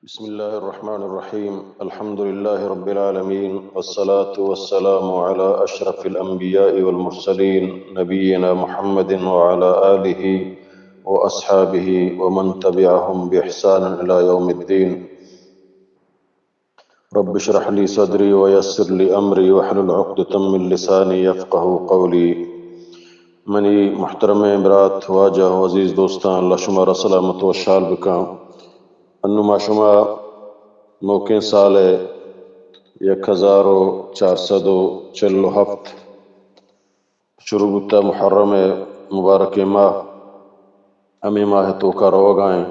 بسم الله الرحمن الرحيم الحمد لله رب العالمين والصلاة والسلام على أشرف الأنبياء والمرسلين نبينا محمد وعلى آله وأصحابه ومن تبعهم بإحسان إلى يوم الدين رب اشرح لي صدري ويسر لي أمري واحلل عقدة من لساني يفقه قولي منی محترم برات واجہ و عزیز دوستان اللہ شمارہ سلامت و شال بکام انما شما موقع سال 1447 شروع بتا محرم مبارک ماہ ہمیں ماہ توکا روگائیں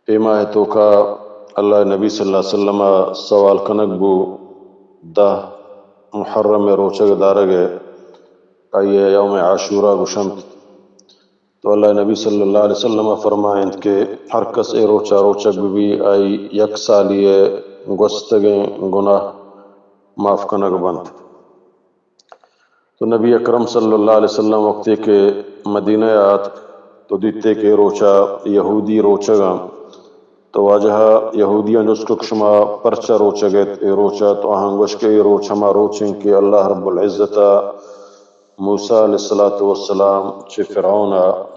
اے ماہ توکا اللہ نبی صلی اللہ علیہ وسلم سوال کنک بو دا محرم روچگ دارگے آئیے یوم عاشورہ گشنت تو اللہ نبی صلی اللہ علیہ وسلم فرمائند کہ ہر کس اے روچا روچک بھی آئی یک سالیے گوستگیں گناہ معاف کنگ بند. تو نبی اکرم صلی اللہ علیہ وسلم وقتی کے مدینہ آت تو دیتے کہ روچا یہودی روچگا تو واجہ یہودیاں جسکک شما پرچا روچگت اے روچا تو آہنگوش کے اے روچ ہما روچیں کہ اللہ رب العزتہ موسیٰ علیہ السلام چھ فرعون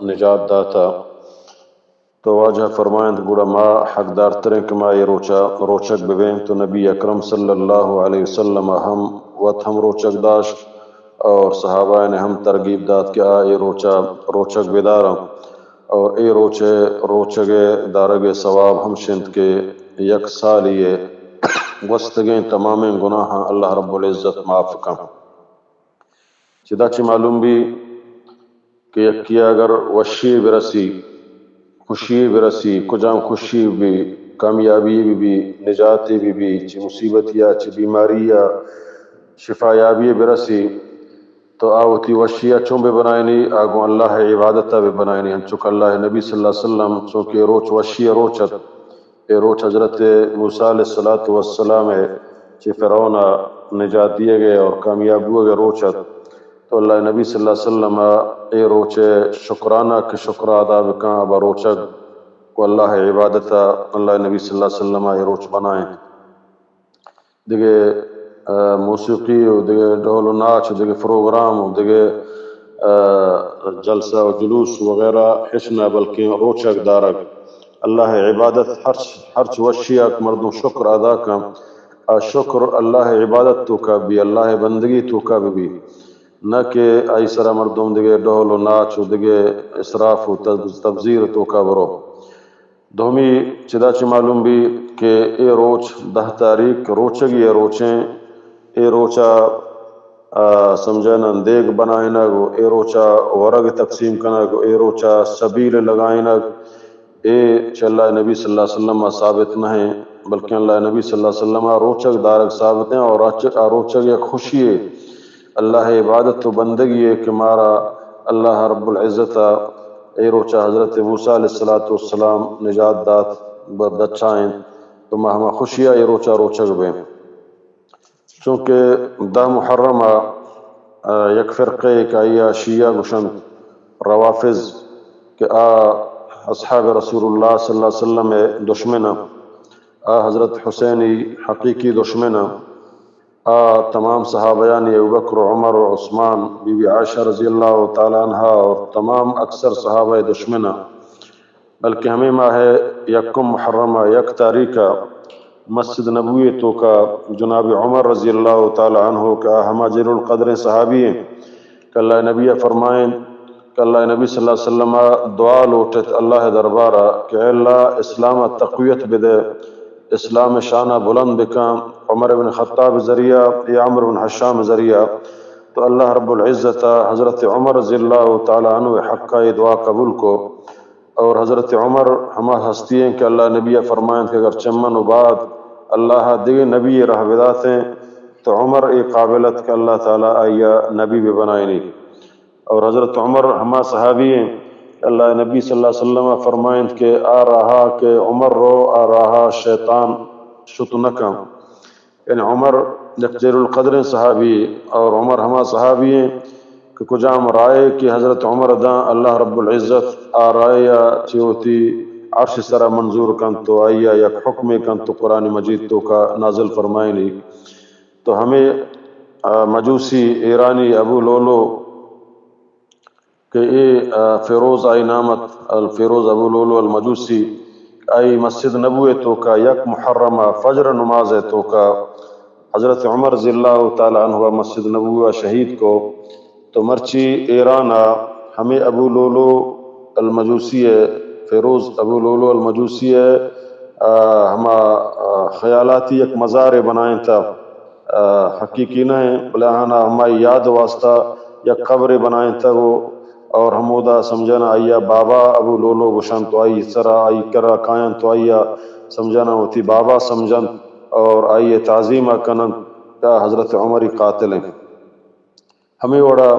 نجات داتا تو واجہ فرمائند گوڑا ما حقدار ترین کہ ما یہ روچک ببین تو نبی اکرم صلی اللہ علیہ وسلم ہم روچک داشت اور صحابہ نے ہم ترغیب داد کہ یہ روچک بدارم اور اے روچگ دارگ ثواب ہم شند کے یک سالیے وستگیں تمام گناہ اللہ رب العزت معاف کم. چدا چی معلوم بھی کہ یکی اگر وشی برسی خوشی برسی کجام خوشی بھی کامیابی بھی نجاتی بھی چی مصیبت یا چی بیماری یا شفا یابی برسی تو آوتی وشیہ چون بے بنائنی آگو اللہ عبادتہ بے بنائنی ہنچک اللہ نبی صلی اللہ علیہ وسلم چونکہ روچ وشیہ روچت اے روچ حضرت موسیٰ علیہ السلام چی فرعون نجات دیے گئے اور کامیاب ہوئے گئے روچت تو اللہ نبی صلی اللہ علیہ وسلم اے روچے شکرانہ کے شکر ادا بکاں ابا روچک کو اللہ عبادتہ اللہ نبی صلی اللہ علیہ وسلم اے روچ بنائیں دیگے موسیقی و دیگے ڈھول و ناچ دیگے پروگرام و دیگے جلسہ و جلوس وغیرہ حسنہ بلکہ روچک دارک اللہ عبادت ہرچ وشیات مردوں شکر ادا کم شکر اللہ عبادت تو کا بھی اللہ بندگی تو کا بھی نہ کہ آئی سرا مردم دیگے ڈھول و ناچ و دیگے اسراف و تبذیر تو کا برو دومی چدا چی معلوم بھی کہ اے روچ 10 تاریخ روچگی اے روچیں اے روچا سمجھنا دیگ بنائنگ اے روچا ورگ تقسیم کنگ اے روچا سبیل لگائنگ اے چھ اللہ نبی صلی اللہ علیہ وسلم ثابت نہ ہیں بلکہ اللہ نبی صلی اللہ علیہ وسلم روچک دارک ثابت ہیں اور روچک ایک خوشی ہے اللہ عبادت و بندگی ہے کہ مارا اللہ رب العزت اے روچا حضرت موسیٰ علیہ السلام نجات دات بچائیں تو ہما خوشیہ اے روچک بیں چونکہ دا محرم یک فرقے کائیا شیعہ گشن روافظ کہ اصحاب رسول اللہ صلی اللہ علیہ وسلم دشمن حضرت حسینی حقیقی دشمن تمام صحابیان ابوبکر و عمر و عثمان بی بی عائشہ رضی اللہ تعالیٰ عنہ اور تمام اکثر صحابہ دشمن بلکہ ہمیں ماہ یکم محرم یک تاریخ مسجد نبوی تو کا جناب عمر رضی اللہ تعالیٰ عنہ کا ہما جلیل القدر صحابی ہیں کہ اللہ نبی فرمائیں کہ اللہ نبی صلی اللہ علیہ وسلم دعا لوٹت اللہ دربارہ کہ اے اللہ اسلام تقویت بدے اسلام شانہ بلند بکام عمر بن خطاب ذریعہ یا عمر بن حشام ذریعہ تو اللہ رب العزت حضرت عمر رضی اللہ تعالیٰ عنہ حقہ دعا قبول کو اور حضرت عمر ہما ہستی ہیں کہ اللہ نبی فرمائیں کہ اگر چمن و بعد اللہ دیگے نبی رہ بداتیں تو عمر ای قابلت کہ اللہ تعالیٰ آیا نبی بھی بنائنی اور حضرت عمر ہما صحابی ہیں اللہ نبی صلی اللہ علیہ وسلم فرمائیں کہ رہا کہ عمر رو رہا شیطان شتنکم یعنی عمر جلیل القدر صحابی اور عمر ہما صحابی ہیں کہ کجام رائے کہ حضرت عمر دا اللہ رب العزت رائے چیوتی عرش سرا منظور کن تو آئیا یک حکم کن تو قرآن مجید تو کا نازل فرمائنی. تو ہمیں مجوسی ایرانی ابو لولو کہ اے فیروز آئی نامت الفیروز ابو لولو المجوسی آئی مسجد نبوی تو کا یک محرمہ فجر نماز ہے تو کا حضرت عمر رضی اللہ تعالیٰ عنہ مسجد نبوی شہید کو تو مرچی ایران ہمیں ابو لولو المجوسی ہے فیروز ابو لولو المجوسی ہے ہما خیالاتی ایک مزار بنائیں تھا حقیقی نہ ہیں بلہانا ہماری یاد واسطہ یا قبر بنائیں تھا وہ اور ہمودا سمجھنا آئیا بابا ابو لولو گشان تو آئی سرا آئی کرا کائن تو آئیا سمجھنا ہوتی بابا سمجھن اور آئیے تعظیم کنن کا حضرت عمری قاتل ہیں. ہمیں وڑا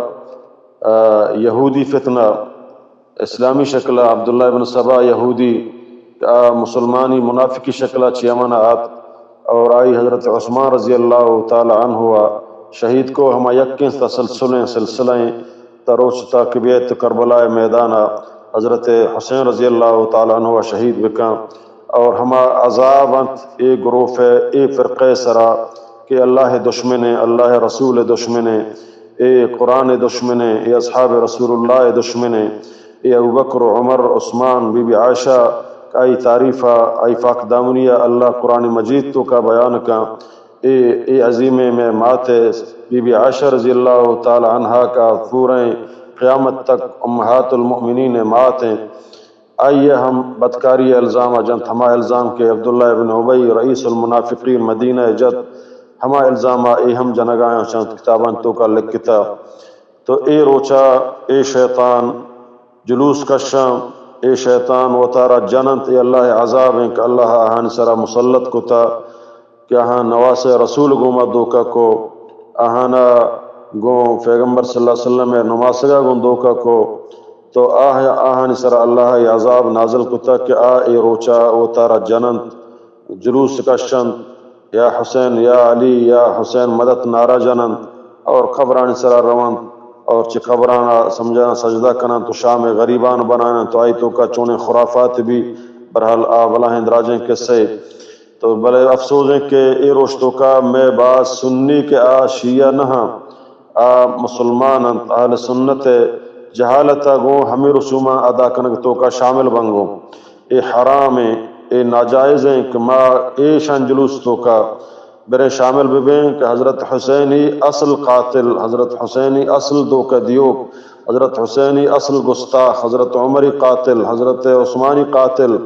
یہودی فتنہ اسلامی شکلہ عبداللہ ابن سبا یہودی مسلمانی منافقی شکلہ چیمن آت اور آئی حضرت عثمان رضی اللہ تعالی عنہ شہید کو ہما یقین تسلسلیں سلسلیں تروچتا کبیت کربلا میدانا حضرت حسین رضی اللہ تعالی عنہ شہید بکاں اور ہما عذابت اے گروف ہے اے فرقہ سرا کہ اللہ دشمن اللہ رسول دشمن اے قرآن دشمن اے اصحاب رسول اللہ دشمن اے ابوبکر عمر عثمان بی بی عائشہ آئی تعریفہ آئی فاق دامنیہ اللہ قرآن مجید تو کا بیان کا اے عظیم میں مات بی بی عائشہ رضی اللہ تعالی عنہا کا پورے قیامت تک امہات المؤمنین مات ہیں. آئیے ہم بدکاری الزام جنت ہما الزام کے عبداللہ ابن ابی رئیس المنافقین مدینہ جد ہما الزام اے ہم جنگائیں چند کتاباں تو کا لکھتا تو اے روچا اے شیطان جلوس کشاں اے شیطان و تارا جنت اے اللہ عذاب ہیں کہ اللہ آہان سرا مسلط کو تا کہ آہاں نواس رسول گوما دوکا کو آہانا گو پیغمبر صلی اللہ علیہ وسلم نماسگا گون دوکا کو تو آہانی سرا اللہ عذاب نازل کتا کہ اے روچا و تارا جنت جلوس کشن یا حسین یا علی یا حسین مدد نارا جنن اور قبران سرا روان اور چی قبرانا سمجھانا سجدہ کنن تو شام غریبان بنانا تو آئی تو کا چونے خرافات بھی برحال آولا ہندراجیں قصے تو بلے افسوس ہیں کہ اے روشتوں کا میں بعض سنی کے شیعہ نہاں مسلمان اہل سنت جہالتا گو ہمیں رسومہ ادا کنگ تو کا شامل بنگو اے حرام ہیں اے ناجائز ہیں کہ ما اے شان جلوس تو کا برے شامل ببین کہ حضرت حسینی اصل قاتل حضرت حسینی اصل دو کا دیو حضرت حسینی اصل گستاخ حضرت عمری قاتل حضرت عثمانی قاتل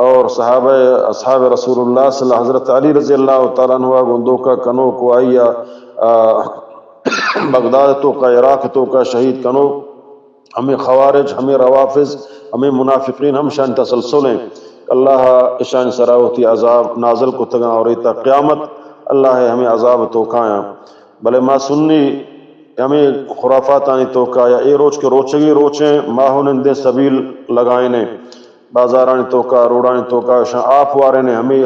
اور صحابہ اصحاب رسول اللہ صلی اللہ حضرت علی رضی اللہ تعالیٰ عنہ گندو کا کنو کو آئیا بغداد تو کا عراق تو کا شہید کنو ہمیں خوارج ہمیں روافظ ہمیں منافقین ہم شان تسلسلیں اللہ اشان سراوتی عذاب نازل کو تگا اور ایتا قیامت اللہ ہمیں عذاب توکایا بلے ما سنی ہمیں خرافات آنی توکایا اے روچ کے روچگی روچیں ماہون دے سبیل لگائنے بازارانی توکا روڑانی توکا شان آپ وارے نے ہمیں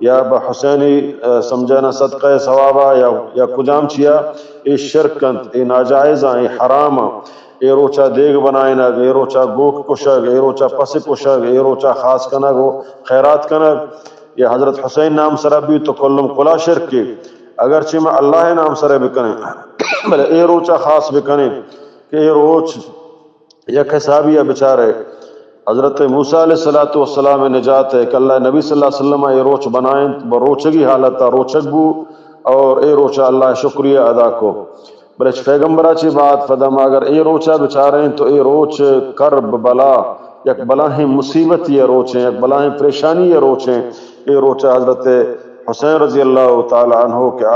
یا بحسینی سمجھنا صدقہ ثوابا یا کجام چیا اے شرکت اے ناجائزہ اے حرام اے روچا دیگ بنائنا اے روچا گوک کشگ اے روچا پس کشگ اے روچا خاص کنگ و خیرات کنگ یہ حضرت حسین نام سرہ بھی تو کلم قلا شرک کی اگرچہ میں اللہ نام سرہ بکنے بلے اے روچا خاص بکنے کہ اے روچ یک حسابیہ بچارے حضرت موسیٰ علیہ السلام نجات ہے کہ اللہ نبی صلی اللہ علیہ وسلم اے روچ بنائیں بروچگی حالتا روچگ بو اور اے روچا اللہ شکریہ ادا کو بلچ پیغمبرہ چی بات فدم اگر اے روچا بچاریں تو اے روچ کرب بلا یک بلاہیں مصیبت یہ روچیں یک بلاہیں پریشانی یہ روچیں اے روچا حضرت حسین رضی اللہ تعالی عنہ کہ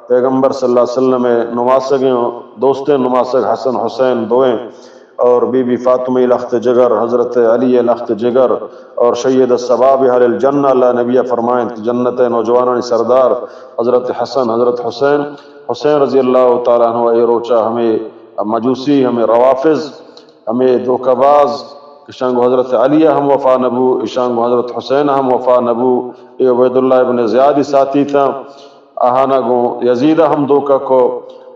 پیغمبر صلی اللہ علیہ وسلم نماسگیں دوستیں نماسگ حسن حسین دوئیں اور بی بی فاطمہ لخت جگر حضرت علی لخت جگر اور سید الصباب اہل الجنہ اللہ نبی فرمائیں جنت نوجوانانی سردار حضرت حسن حضرت حسین رضی اللہ تعالیٰ عنہ اے روچا ہمیں مجوسی ہمیں روافظ ہمیں دھوکہ اشانگو حضرت علی ہم وفا نبو اشانگو حضرت حسین ہم وفا نبو اے عبید اللہ ابن زیادی ساتھی تھا آہانا گو یزید ہم دوکہ کو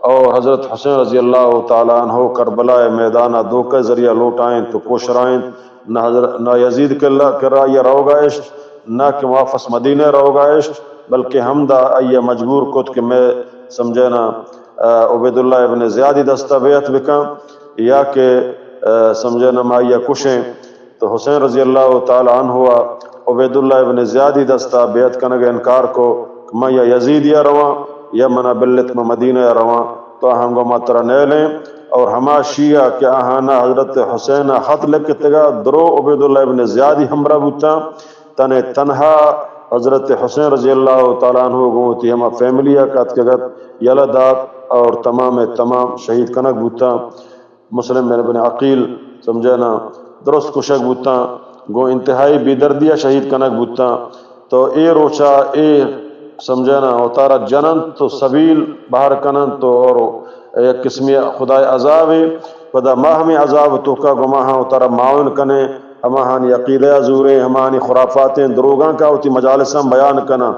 اور حضرت حسین رضی اللہ تعالیٰ عنہ کربلا میدانہ دوکہ ذریعہ لوٹائیں تو کوشرائیں نہ یزید کرا یا روگائش نہ کہ واپس مدینہ روگائش، بلکہ ہم دا آیا مجبور کت کہ میں سمجھے نا عبید اللہ ابن زیادی دستہ بیعت بکاں یا کہ سمجھے نا ما یا کشیں. تو حسین رضی اللہ تعالی عنہ ہوا عبید اللہ ابن زیادی دستہ بیعت کنگ انکار کو میں یا یزید یا رواں یا منا بلت میں مدینہ یا رواں. تو ہم گو ماترہ نیلیں اور ہما شیعہ کہ آہانا حضرت حسین خط لکتگا درو عبید اللہ ابن زیادی ہمراہ بوتا تنہا حضرت حسین رضی اللہ تعالیٰ عنہ گوتی ہما فیملیہ کاتکگت یلدات اور تمام شہید کنک بوتا. مسلم بن عقیل سمجھنا درست کشک بوتا گو انتہائی بیدردیہ شہید کنک بوتا. تو اے روچا اے سمجھنا اتارا جنن تو سبیل باہر کنن تو اور ایک قسمی خدای عذاب پدا ماہمی عذاب تو کا گماہاں اتارا معاون کنے ہمانی عقیدہ زوریں ہمانی خرافاتیں دروگاں کا ہوتی مجالساں بیان کنا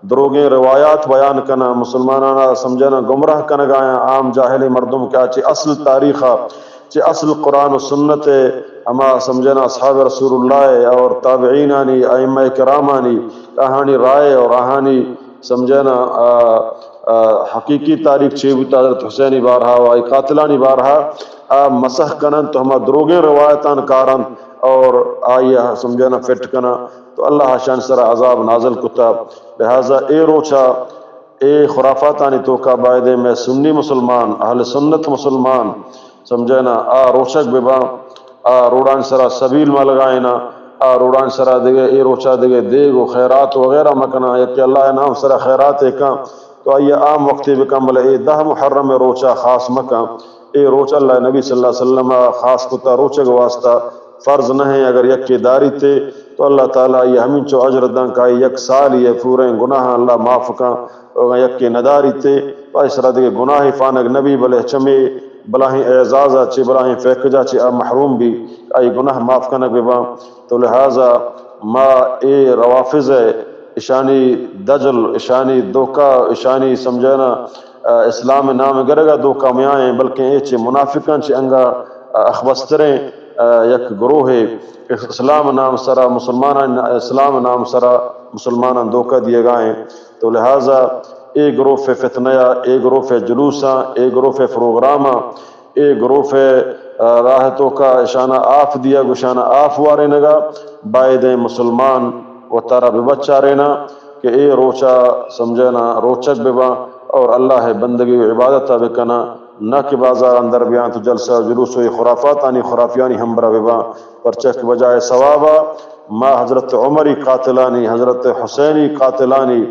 دروگیں روایات بیان کنا مسلمانانا سمجھنا گمراہ کنگ آیا عام جاہل مردم کیا چی اصل تاریخہ چی اصل قرآن و سنت ہما سمجھنا اصحاب رسول اللہ اور تابعینانی ائمہ کرامانی آہانی رائے اور آہانی سمجھنا حقیقی تاریخ چیبوتا حضرت حسینی بارہا و آئی قاتلانی بارہا مسح کنن تو ہما دروگیں روایتان کارن اور آئیہ سمجھنا فٹ کنا تو اللہ شان سر عذاب نازل کتا. لہذا اے روچا اے خرافاتانی توکا بائدے میں سنی مسلمان اہل سنت مسلمان سمجھنا روچک ببا روڑان سرا سبیل میں لگائنا روڑان سرا دگے اے روچا دگے دیگ و خیرات وغیرہ مکنا کہ اللہ نام سرا خیرات ایکا تو آئیے عام وقتی بکا ملے اے 10 محرم روچا خاص مکا اے روچا اللہ نبی صلی اللہ علیہ وسلم خاص کتا روچک واسطہ فرض نہ ہے. اگر یک کی داری تے تو اللہ تعالیٰ یہ ہمیں چو عجر دن کا یک سال یہ پورے گناہ اللہ معاف کا یک کی نداری تے تو اس طرح دے گناہ فانگ نبی بلے چمی بلاہیں اعزازہ چی بلاہیں فیقجہ چی محروم بھی ای گناہ معاف کنک ببا. تو لہذا ما اے روافظ اشانی دجل اشانی دوکا اشانی سمجھنا اسلام نام گرگا دوکا میائیں بلکہ اے چی منافقان چی انگا اخبستریں یک گروہ اسلام نام سرا مسلمان اسلام نام سرا مسلمان دھوکہ دیے گائیں. تو لہٰذا اے گروہ فتنیا اے گروہ جلوساں اے گروہ پروگراماں اے گروہ راحتوں کا اشانہ آف دیا گشانہ آف وارے نگا بائد مسلمان و تارا ببچہ رہنا کہ اے روچا سمجھنا روچک ببا اور اللہ بندگی و عبادت بکنا نہ کہ بازار اندر بیان تو جلسہ جلوس و خرافاتانی خرافیانی ہمبرا ببا پرچہ کی بجائے ثوابا ما حضرت عمری قاتلانی حضرت حسینی قاتلانی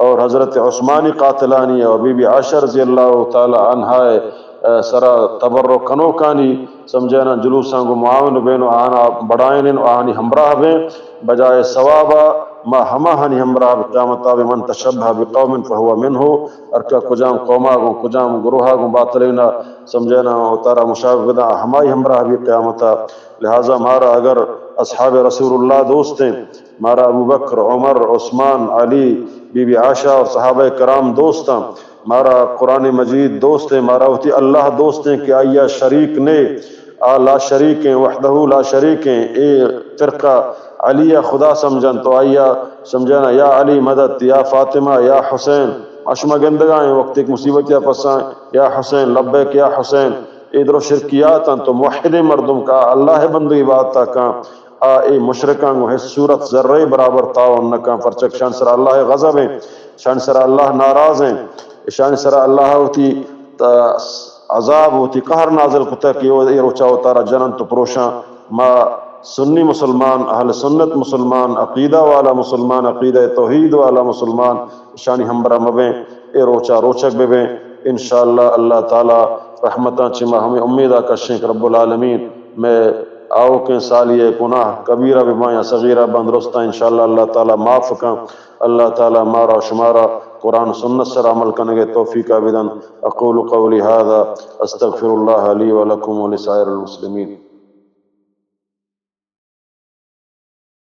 اور حضرت عثمانی قاتلانی اور بی بی عائشہ رضی اللہ تعالی عنہ سرا تبرک کنو کانی سمجھنا جلوساں کو معاون بین و آنا بڑائن و آنی ہمراہ بین بجائے ثوابا ما ہما ہنی ہمراہ قیامتا بمن تشبہ بقوم فہو منہو ارکا کجام قوما گو کجام گروہا گو باطلینا سمجھنا اتارا مشابہ ہمائی ہمراہ بھی قیامتا. لہذا مارا اگر اصحاب رسول اللہ دوستیں مارا ابو بکر عمر عثمان علی بی بی عائشہ اور صحابہ کرام دوستاں مارا قرآن مجید دوستیں مارا ہوتی اللہ دوستیں کہ آیا شریک نے لا شریکیں وحدہ لا شریکیں اے فرقہ علی خدا سمجھن تو آیا سمجھنا یا علی مدد یا فاطمہ یا حسین اشما گندگائیں وقت ایک مصیبت یا پسائیں یا حسین لبیک یا حسین ادھر و شرکیات تو موحد مردم کا اللہ بندگی بات تا کان اے مشرکان کو صورت ذرے برابر تعاون نہ کان فرچک شان سر اللہ غضب ہیں شان سر اللہ ناراض ہیں شان سر اللہ ہوتی عذاب ہوتی قہر نازل کتا کہ یہ روچا اتارا جنن تو پروشاں ما سنی مسلمان اہل سنت مسلمان عقیدہ والا مسلمان عقیدہ توحید والا مسلمان شانی ہمبرہ مبیں اے روچا روچک ببیں انشاءاللہ اللہ تعالی رحمتاں چما ہمیں امیدہ کشیں کہ رب العالمین میں آؤ کے سالیہ گناہ کبیرہ بمائیں صغیرہ بندرستہ انشاءاللہ اللہ تعالی معاف کن اللہ تعالی مارا شمارا قرآن سنت سر عمل کرنے کے توفیق آبدن اقول قولی هذا استغفر اللہ لی ولکم ولسائر المسلمین.